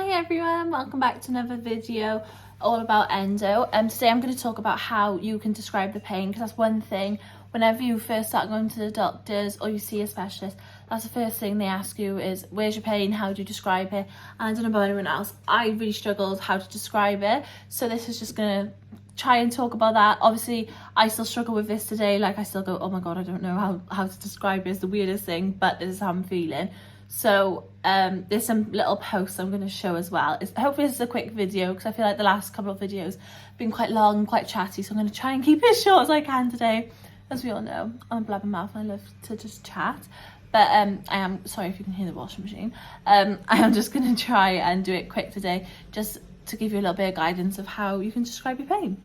Hi everyone, welcome back to another video all about endo. Today I'm going to talk about how you can describe the pain, because that's one thing whenever you first start going to the doctors or you see a specialist, that's the first thing they ask you is, where's your pain, how do you describe it? And I don't know about anyone else, I really struggled how to describe it, so this is just going to try and talk about that. Obviously I still struggle with this today, like I still go, oh my god, I don't know how to describe it. It's the weirdest thing, but this is how I'm feeling. So there's some little posts I'm going to show as well. Hopefully this is a quick video, because I feel like the last couple of videos have been quite long, quite chatty, so I'm going to try and keep it as short as I can today. As we all know, I'm a blabbermouth and I love to just chat. But I am, sorry if you can hear the washing machine, I am just going to try and do it quick today, just to give you a little bit of guidance of how you can describe your pain.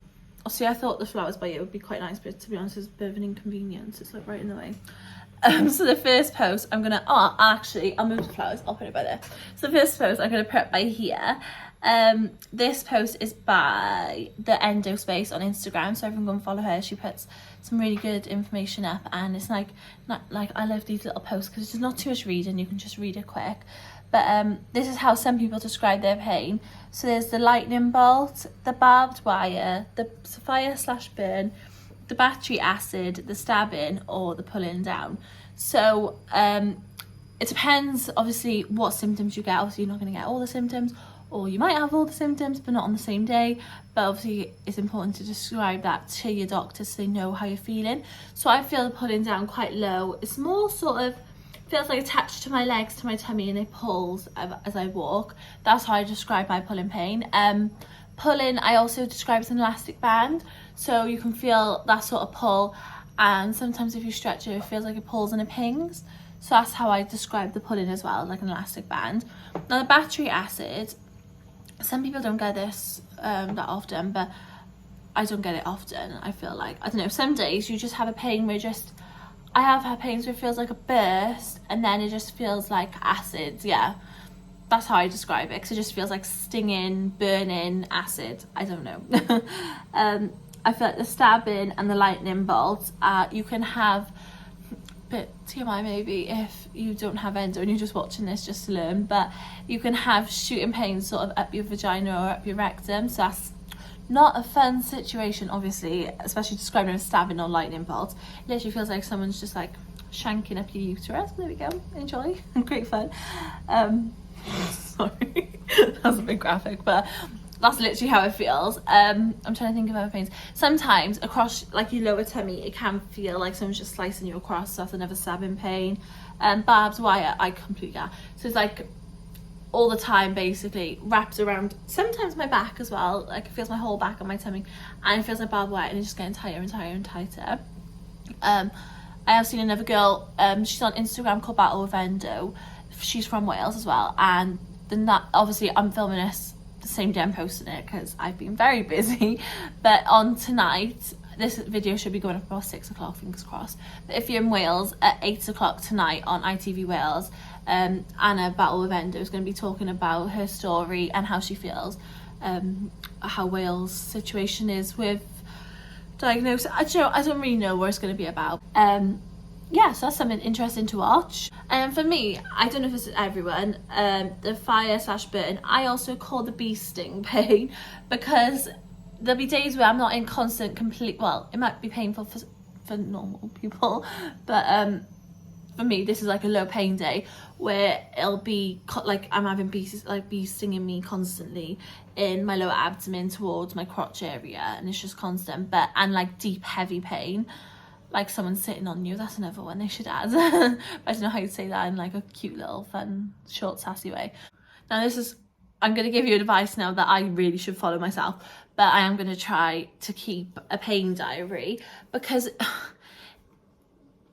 See, I thought the flowers by you would be quite nice, but to be honest, it's a bit of an inconvenience. It's like right in the way. So the first post I'm gonna, I'll move the flowers, I'll put it by there. So the first post I'm gonna put by here. This post is by the Endo Space on Instagram, so everyone go and follow her. She puts some really good information up, and it's like, I love these little posts because it's not too much reading, you can just read it quick. But this is how some people describe their pain. So there's the lightning bolt, the barbed wire, the fire/burn, the battery acid, the stabbing, or the pulling down. So it depends obviously what symptoms you get. Obviously you're not going to get all the symptoms, or you might have all the symptoms but not on the same day. But obviously it's important to describe that to your doctor so they know how you're feeling. So I feel the pulling down quite low. It's more sort of feels like attached to my legs, to my tummy, and it pulls as I walk. That's how I describe my pulling pain. Pulling, I also describe as an elastic band, so you can feel that sort of pull, and sometimes if you stretch it, it feels like it pulls and it pings. So that's how I describe the pulling as well, like an elastic band. Now the battery acid, some people don't get this that often, but I don't get it often. I feel like, I don't know, some days you just have a pain where I have had pains where it feels like a burst, and then it just feels like acid. Yeah, that's how I describe it, because it just feels like stinging, burning acid. I don't know. I feel like the stabbing and the lightning bolt, you can have, bit TMI maybe if you don't have endo and you're just watching this just to learn, but you can have shooting pains sort of up your vagina or up your rectum. So that's not a fun situation, obviously, especially describing a stabbing or lightning bolt. It literally feels like someone's just like shanking up your uterus. There we go, enjoy. Great fun. Sorry, that was a bit graphic, but that's literally how it feels. I'm trying to think of other pains. Sometimes across like your lower tummy, it can feel like someone's just slicing you across, so that's another stabbing pain. Barbed wire, I completely get. So it's like all the time, basically wrapped around sometimes my back as well, like it feels my whole back and my tummy, and it feels like barbed wire, and it's just getting tighter and tighter and tighter. I have seen another girl, she's on Instagram, called Battle with Endo. She's from Wales as well, and then that, obviously I'm filming this the same day I'm posting it because I've been very busy, but on tonight, this video should be going up about 6 o'clock, fingers crossed. But if you're in Wales, at 8 o'clock tonight on ITV Wales, Anna Battle with Endo is going to be talking about her story and how she feels, how Wales' situation is with diagnosis. I don't really know what it's going to be about. Yeah, so that's something interesting to watch. And for me, I don't know if this is everyone, the fire/burn, I also call the bee sting pain, because there'll be days where I'm not in constant well, it might be painful for normal people, but for me, this is like a low pain day where it'll be like I'm having bees stinging me constantly in my lower abdomen towards my crotch area, and it's just constant, and like deep heavy pain, like someone's sitting on you. That's another one they should add. I don't know how you'd say that in like a cute little fun short sassy way. Now I'm going to give you advice now that I really should follow myself, but I am going to try to keep a pain diary, because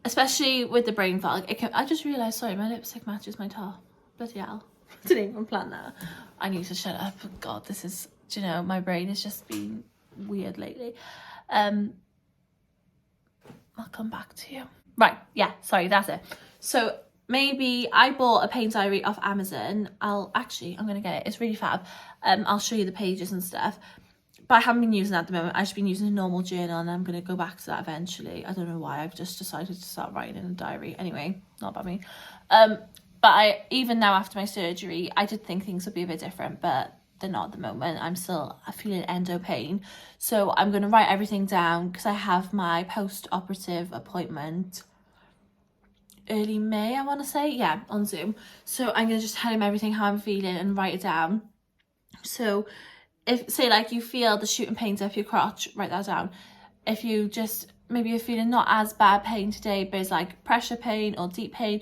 especially with the brain fog, I just realised, sorry, my lipstick matches my top. Bloody hell. Didn't even plan that. I need to shut up. God, this is, do you know, my brain has just been weird lately. I'll come back to you. Right, yeah, sorry, that's it. So maybe I bought a pain diary off Amazon. I'm gonna get it. It's really fab. I'll show you the pages and stuff. But I haven't been using that at the moment. I've just been using a normal journal, and I'm going to go back to that eventually. I don't know why. I've just decided to start writing in a diary. Anyway, not about me. But even now after my surgery, I did think things would be a bit different, but they're not at the moment. I'm still feeling endo pain. So I'm going to write everything down because I have my post-operative appointment early May, I want to say. Yeah, on Zoom. So I'm going to just tell him everything, how I'm feeling, and write it down. So if, say, like, you feel the shooting pains up your crotch, write that down. If you just, maybe you're feeling not as bad pain today, but it's like pressure pain or deep pain,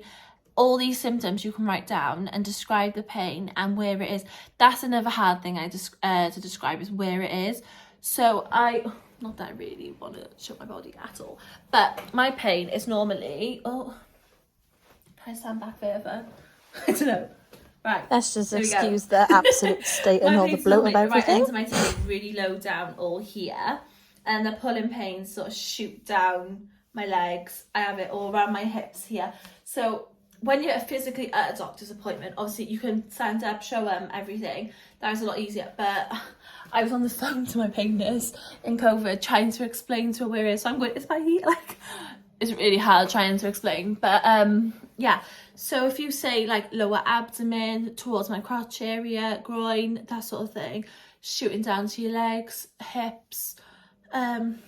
all these symptoms you can write down and describe the pain and where it is. That's another hard thing to describe, is where it is. So not that I really want to show my body at all, but my pain is normally, can I stand back further? I don't know. Right. Let's just excuse the absolute state and all the bloat of everything. Right, my tail really low down all here, and the pulling pains sort of shoot down my legs. I have it all around my hips here. So when you're physically at a doctor's appointment, obviously you can stand up, show them everything. That was a lot easier. But I was on the phone to my pain nurse in COVID trying to explain to her where it is. So I'm going, it's my heat. Like, it's really hard trying to explain. But yeah. So if you say like lower abdomen, towards my crotch area, groin, that sort of thing, shooting down to your legs, hips, you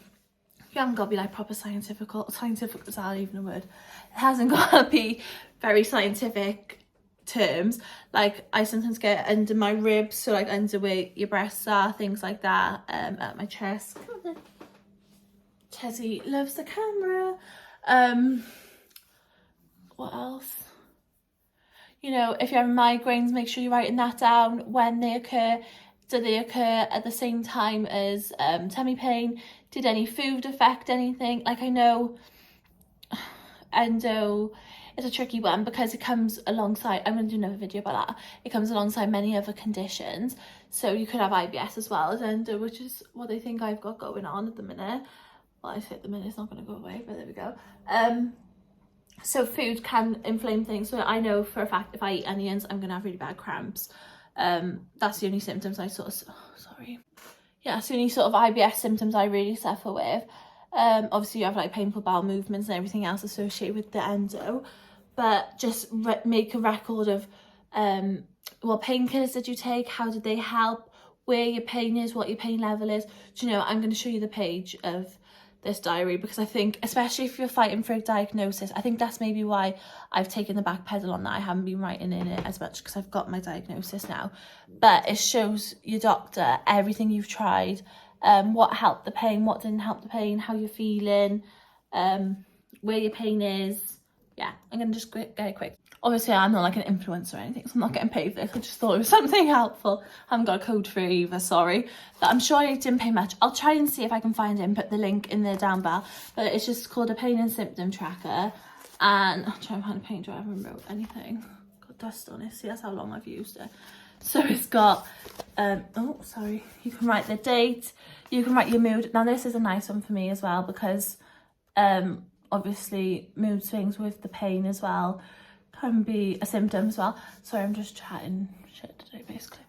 haven't got to be like proper scientific, is that even a word? It hasn't got to be very scientific terms. Like, I sometimes get under my ribs, so like under where your breasts are, things like that, at my chest. Tessie loves the camera. What else? You know, if you're having migraines, make sure you're writing that down, when they occur. Do they occur at the same time as tummy pain? Did any food affect anything? Like, I know endo is a tricky one because it comes alongside, I'm going to do another video about that, it comes alongside many other conditions. So you could have IBS as well as endo, which is what they think I've got going on at the minute. Well, I say at the minute, it's not going to go away, but there we go. So food can inflame things. So I know for a fact if I eat onions, I'm going to have really bad cramps. That's the only symptoms I sort of, yeah, that's the only sort of IBS symptoms I really suffer with. Obviously you have like painful bowel movements and everything else associated with the endo, but just make a record of what painkillers did you take, how did they help, where your pain is, what your pain level is. Do you know, I'm going to show you the page of this diary because I think, especially if you're fighting for a diagnosis, I think that's maybe why I've taken the back pedal on that. I haven't been writing in it as much because I've got my diagnosis now, but it shows your doctor everything you've tried, what helped the pain, what didn't help the pain, how you're feeling, where your pain is. Yeah, I'm gonna just get it quick. Obviously I'm not like an influencer or anything, so I'm not getting paid for this. I just thought it was something helpful. I haven't got a code for it either, sorry. But I'm sure I didn't pay much. I'll try and see if I can find it and put the link in there down below. But it's just called a pain and symptom tracker. And I'll try and find a page where I haven't wrote anything. Got dust on it. See, that's how long I've used it. So it's got, you can write the date, you can write your mood. Now this is a nice one for me as well because obviously mood swings with the pain as well can be a symptom as well. Sorry, I'm just chatting shit today basically.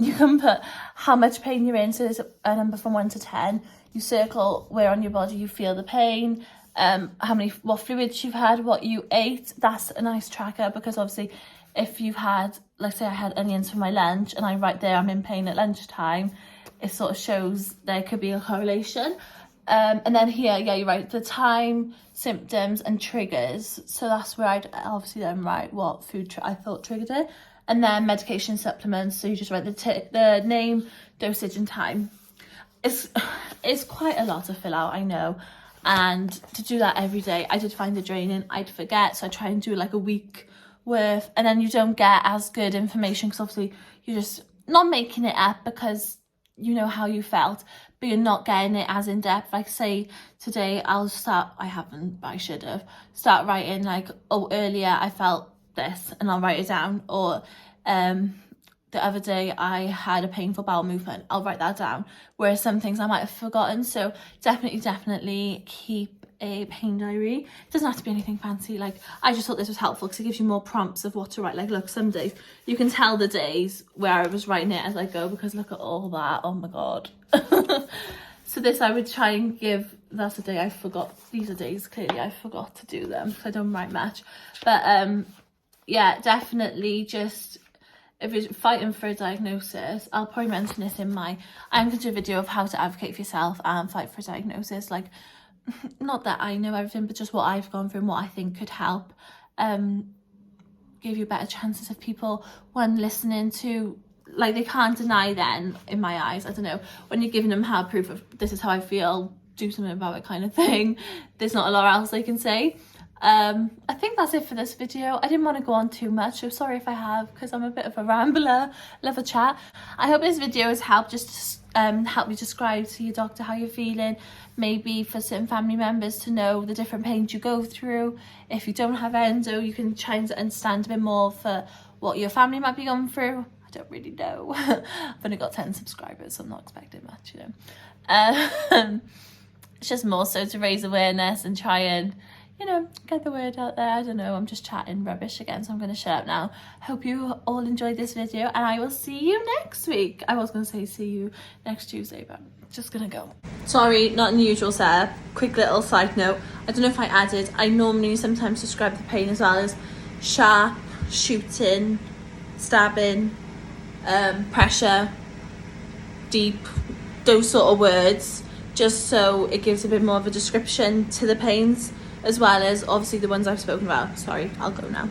You can put how much pain you're in, so there's a number from 1 to 10. You circle where on your body you feel the pain, what fluids you've had, what you ate. That's a nice tracker because obviously if you've had, let's say I had onions for my lunch and I write there I'm in pain at lunchtime, it sort of shows there could be a correlation. And then here, yeah, you write the time, symptoms and triggers. So that's where I'd obviously then write what food I thought triggered it. And then medication supplements. So you just write the name, dosage and time. It's quite a lot to fill out, I know. And to do that every day, I did find it draining. I'd forget. So I try and do like a week worth. And then you don't get as good information because obviously you're just not making it up because you know how you felt, but you're not getting it as in depth. Like say today I'll start, I haven't, but I should have, start writing like, oh, earlier I felt this, and I'll write it down. Or the other day I had a painful bowel movement, I'll write that down. Whereas some things I might have forgotten. So definitely keep a pain diary. It doesn't have to be anything fancy. Like I just thought this was helpful because it gives you more prompts of what to write. Like look, some days you can tell the days where I was writing it as I go because look at all that, oh my god. So this I would try and give, that's a day I forgot. These are days clearly I forgot to do them because I don't write much, but yeah, definitely just if you're fighting for a diagnosis, I'll probably mention this in my, I'm going to do a video of how to advocate for yourself and fight for a diagnosis. Like, not that I know everything, but just what I've gone through and what I think could help give you better chances of people when listening to, like, they can't deny then, in my eyes, I don't know, when you're giving them hard proof of this is how I feel, do something about it kind of thing. There's not a lot else they can say. I think that's it for this video. I didn't want to go on too much, so sorry if I have, because I'm a bit of a rambler, love a chat. I hope this video has helped just help you describe to your doctor how you're feeling, maybe for certain family members to know the different pains you go through. If you don't have endo, you can try and understand a bit more for what your family might be going through. I don't really know. I've only got 10 subscribers, so I'm not expecting much, you know. It's just more so to raise awareness and try and, you know, get the word out there. I don't know, I'm just chatting rubbish again, so I'm going to shut up now. Hope you all enjoyed this video, and I will see you next week. I was going to say see you next Tuesday, but I'm just going to go. Sorry, not in the usual setup. Quick little side note. I don't know if I added, I normally sometimes describe the pain as well as sharp, shooting, stabbing, pressure, deep, those sort of words, just so it gives a bit more of a description to the pains, as well as obviously the ones I've spoken about. Sorry, I'll go now.